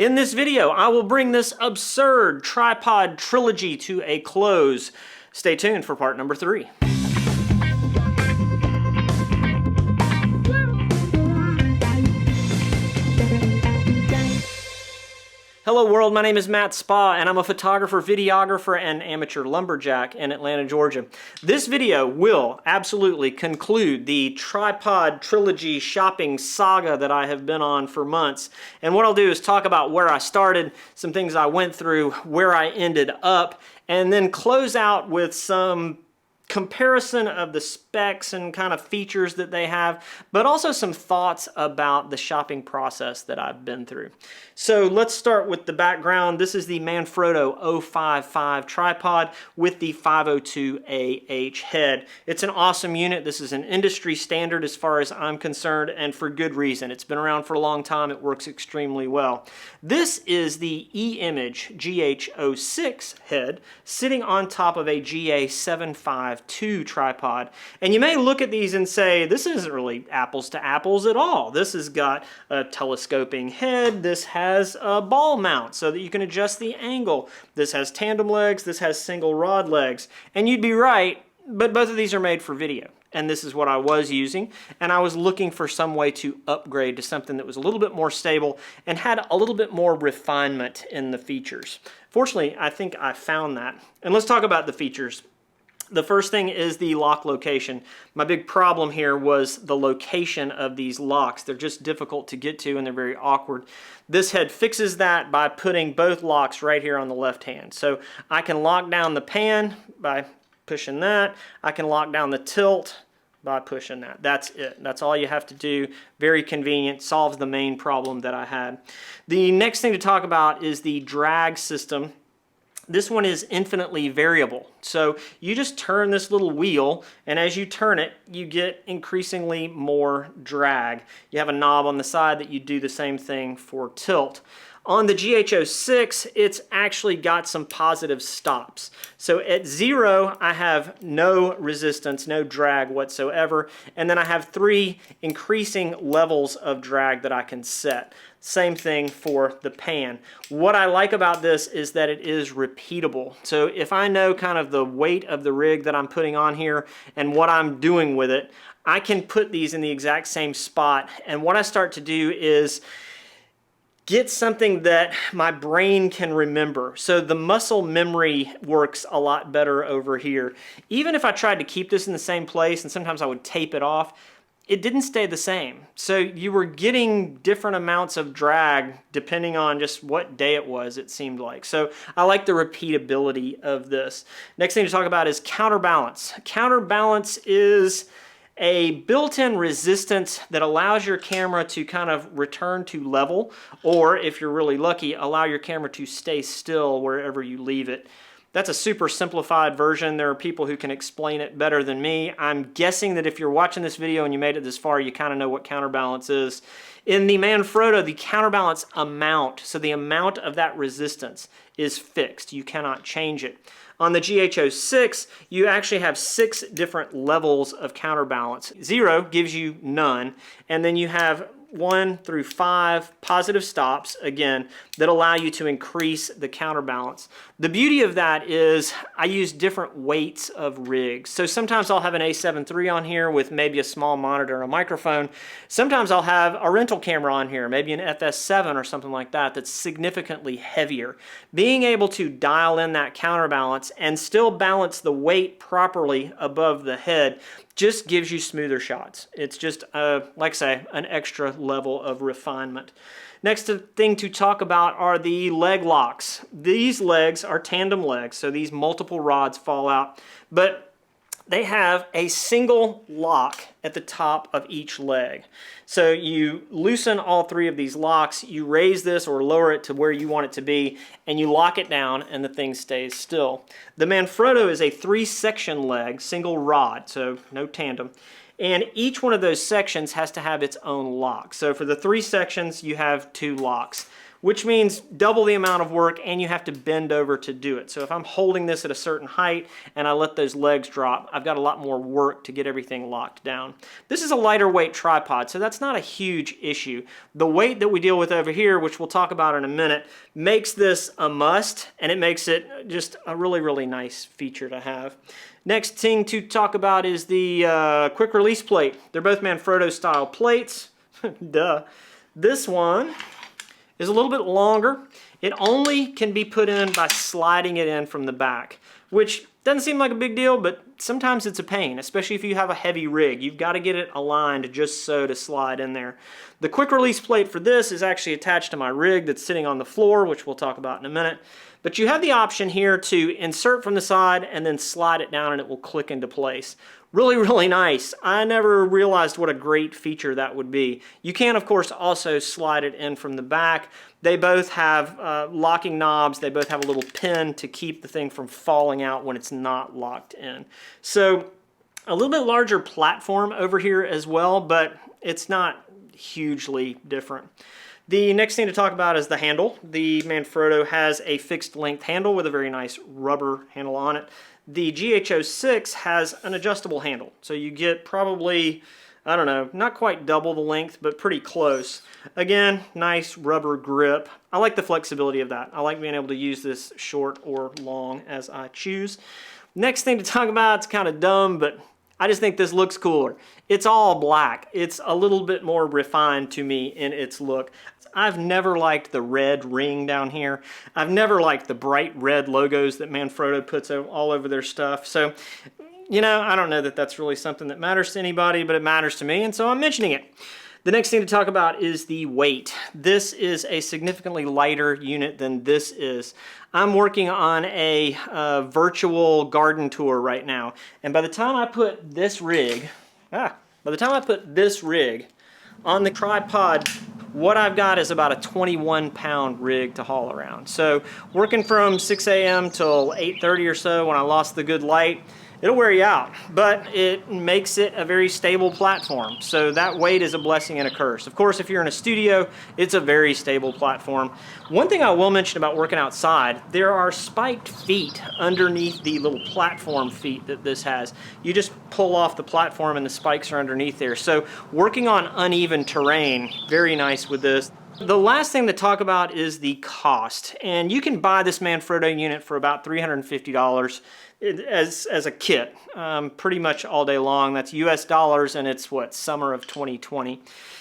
In this video, I will bring this absurd tripod trilogy to a close. Stay tuned for part number 3. Hello world, my name is Matt Spa and I'm a photographer, videographer, and amateur lumberjack in Atlanta, Georgia. This video will absolutely conclude the tripod trilogy shopping saga that I have been on for months. And what I'll do is talk about where I started, some things I went through, where I ended up, and then close out with some comparison of the specs and kind of features that they have, but also some thoughts about the shopping process that I've been through. So let's start with the background. This is the Manfrotto 055 tripod with the 502AH head. It's an awesome unit. This is an industry standard as far as I'm concerned, and for good reason. It's been around for a long time. It works extremely well. This is the E-Image GH06 head sitting on top of a GA752 tripod. And you may look at these and say, this isn't really apples to apples at all. This has got a telescoping head. This has a ball mount so that you can adjust the angle. This has tandem legs. This has single rod legs. And you'd be right, but both of these are made for video. And this is what I was using. And I was looking for some way to upgrade to something that was a little bit more stable and had a little bit more refinement in the features. Fortunately, I think I found that. And let's talk about the features. The first thing is the lock location. My big problem here was the location of these locks. They're just difficult to get to and they're very awkward. This head fixes that by putting both locks right here on the left hand. So I can lock down the pan by pushing that. I can lock down the tilt by pushing that. That's it. That's all you have to do. Very convenient. Solves the main problem that I had. The next thing to talk about is the drag system. This one is infinitely variable. So you just turn this little wheel, and as you turn it, you get increasingly more drag. You have a knob on the side that you do the same thing for tilt. On the GH06, it's actually got some positive stops. So at 0, I have no resistance, no drag whatsoever, and then I have 3 increasing levels of drag that I can set. Same thing for the pan. What I like about this is that it is repeatable. So if I know kind of the weight of the rig that I'm putting on here and what I'm doing with it, I can put these in the exact same spot. And what I start to do is get something that my brain can remember. So the muscle memory works a lot better over here. Even if I tried to keep this in the same place, and sometimes I would tape it off, it didn't stay the same. So you were getting different amounts of drag depending on just what day it was, it seemed like. So I like the repeatability of this. Next thing to talk about is counterbalance. Counterbalance is a built-in resistance that allows your camera to kind of return to level, or if you're really lucky, allow your camera to stay still wherever you leave it. That's a super simplified version. There are people who can explain it better than me. I'm guessing that if you're watching this video and you made it this far, you kind of know what counterbalance is. In the Manfrotto, the counterbalance amount, so the amount of that resistance is fixed. You cannot change it. On the GH06, you actually have 6 different levels of counterbalance. 0 gives you none, and then you have 1 through 5 positive stops, again, that allow you to increase the counterbalance. The beauty of that is I use different weights of rigs. So sometimes I'll have an A7 III on here with maybe a small monitor and a microphone. Sometimes I'll have a rental camera on here, maybe an FS7 or something like that, that's significantly heavier. Being able to dial in that counterbalance and still balance the weight properly above the head just gives you smoother shots. It's just, like I say, an extra level of refinement. Next thing to talk about are the leg locks. These legs are tandem legs, so these multiple rods fall out, but they have a single lock at the top of each leg. So you loosen all 3 of these locks, you raise this or lower it to where you want it to be, and you lock it down and the thing stays still. The Manfrotto is a 3-section leg, single rod, so no tandem. And each one of those sections has to have its own lock. So for the 3 sections, you have 2 locks. which means double the amount of work, and you have to bend over to do it. So if I'm holding this at a certain height and I let those legs drop, I've got a lot more work to get everything locked down. This is a lighter weight tripod, so that's not a huge issue. The weight that we deal with over here, which we'll talk about in a minute, makes this a must, and it makes it just a really, really nice feature to have. Next thing to talk about is the quick release plate. They're both Manfrotto style plates. Duh. This one is a little bit longer. It only can be put in by sliding it in from the back, which doesn't seem like a big deal, but sometimes it's a pain, especially if you have a heavy rig. You've got to get it aligned just so to slide in there. The quick release plate for this is actually attached to my rig that's sitting on the floor, which we'll talk about in a minute. But you have the option here to insert from the side and then slide it down and it will click into place. Really, really nice. I never realized what a great feature that would be. You can, of course, also slide it in from the back. They both have locking knobs. They both have a little pin to keep the thing from falling out when it's not locked in. So a little bit larger platform over here as well, but it's not hugely different. The next thing to talk about is the handle. The Manfrotto has a fixed length handle with a very nice rubber handle on it. The GH06 has an adjustable handle, so you get probably, I don't know, not quite double the length, but pretty close. Again, nice rubber grip. I like the flexibility of that. I like being able to use this short or long as I choose. Next thing to talk about, it's kind of dumb, but I just think this looks cooler. It's all black. It's a little bit more refined to me in its look. I've never liked the red ring down here. I've never liked the bright red logos that Manfrotto puts all over their stuff. So, you know, I don't know that that's really something that matters to anybody, but it matters to me, and so I'm mentioning it. The next thing to talk about is the weight. This is a significantly lighter unit than this is. I'm working on a virtual garden tour right now, and by the time I put this rig, on the tripod, what I've got is about a 21-pound rig to haul around. So working from 6 a.m. till 8:30 or so when I lost the good light, it'll wear you out, but it makes it a very stable platform. So that weight is a blessing and a curse. Of course, if you're in a studio, it's a very stable platform. One thing I will mention about working outside, there are spiked feet underneath the little platform feet that this has. You just pull off the platform and the spikes are underneath there. So working on uneven terrain, very nice with this. The last thing to talk about is the cost. And you can buy this Manfrotto unit for about $350 as a kit, pretty much all day long. That's US dollars, and it's what, summer of 2020.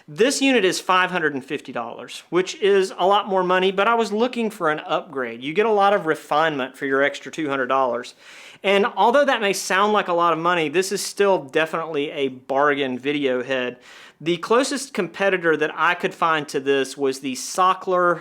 This unit is $550, which is a lot more money, but I was looking for an upgrade. You get a lot of refinement for your extra $200. And although that may sound like a lot of money, this is still definitely a bargain video head. The closest competitor that I could find to this was the Saga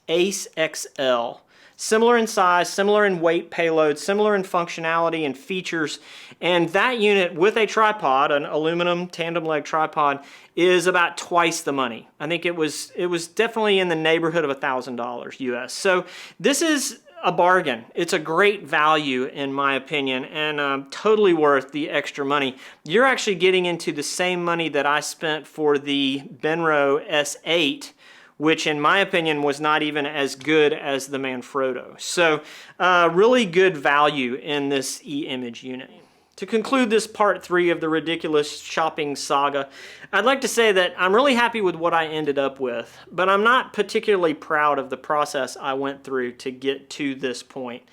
Ace XL. Similar in size, similar in weight payload, similar in functionality and features, and that unit with a tripod, an aluminum tandem leg tripod, is about twice the money. I think it was definitely in the neighborhood of $1,000 US. So this is a bargain. It's a great value in my opinion, and totally worth the extra money. You're actually getting into the same money that I spent for the Benro S8, which in my opinion was not even as good as the Manfrotto. So really good value in this E-Image unit. To conclude this part 3 of the ridiculous shopping saga, I'd like to say that I'm really happy with what I ended up with, but I'm not particularly proud of the process I went through to get to this point.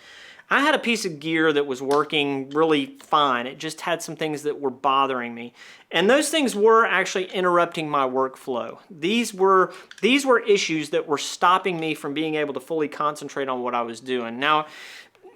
I had a piece of gear that was working really fine. It just had some things that were bothering me. And those things were actually interrupting my workflow. These were issues that were stopping me from being able to fully concentrate on what I was doing. Now,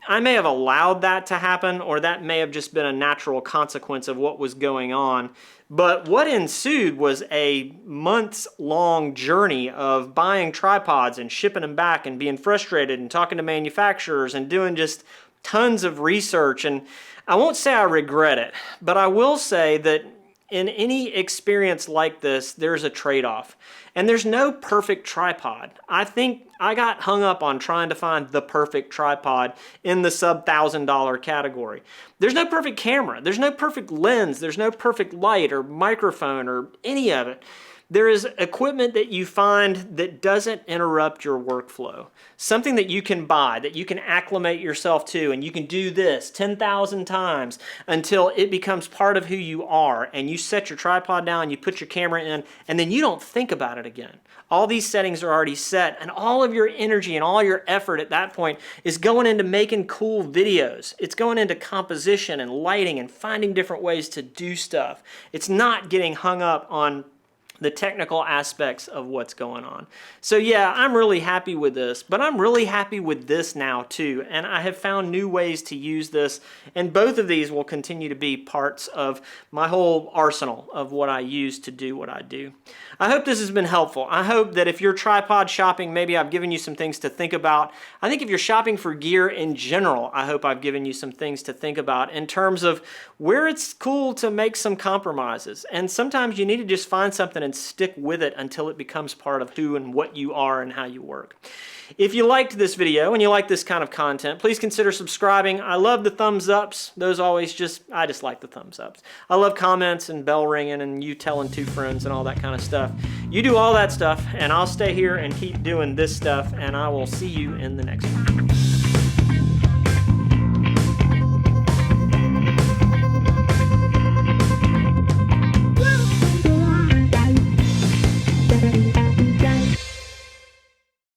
I may have allowed that to happen, or that may have just been a natural consequence of what was going on. But what ensued was a months-long journey of buying tripods and shipping them back and being frustrated and talking to manufacturers and doing just tons of research. And I won't say I regret it, but I will say that in any experience like this, there's a trade-off. And there's no perfect tripod. I think I got hung up on trying to find the perfect tripod in the sub-$1,000 category. There's no perfect camera. There's no perfect lens. There's no perfect light or microphone or any of it. there is equipment that you find that doesn't interrupt your workflow. Something that you can buy, that you can acclimate yourself to, and you can do this 10,000 times until it becomes part of who you are, and you set your tripod down, you put your camera in, and then you don't think about it again. All these settings are already set, and all of your energy and all your effort at that point is going into making cool videos. It's going into composition and lighting and finding different ways to do stuff. It's not getting hung up on the technical aspects of what's going on. So yeah, I'm really happy with this, but I'm really happy with this now too, and I have found new ways to use this, and both of these will continue to be parts of my whole arsenal of what I use to do what I do. I hope this has been helpful. I hope that if you're tripod shopping, maybe I've given you some things to think about. I think if you're shopping for gear in general, I hope I've given you some things to think about in terms of where it's cool to make some compromises, and sometimes you need to just find something and stick with it until it becomes part of who and what you are and how you work. If you liked this video and you like this kind of content, please consider subscribing. I love the thumbs ups. Those always I just like the thumbs ups. I love comments and bell ringing and you telling 2 friends and all that kind of stuff. You do all that stuff and I'll stay here and keep doing this stuff, and I will see you in the next one.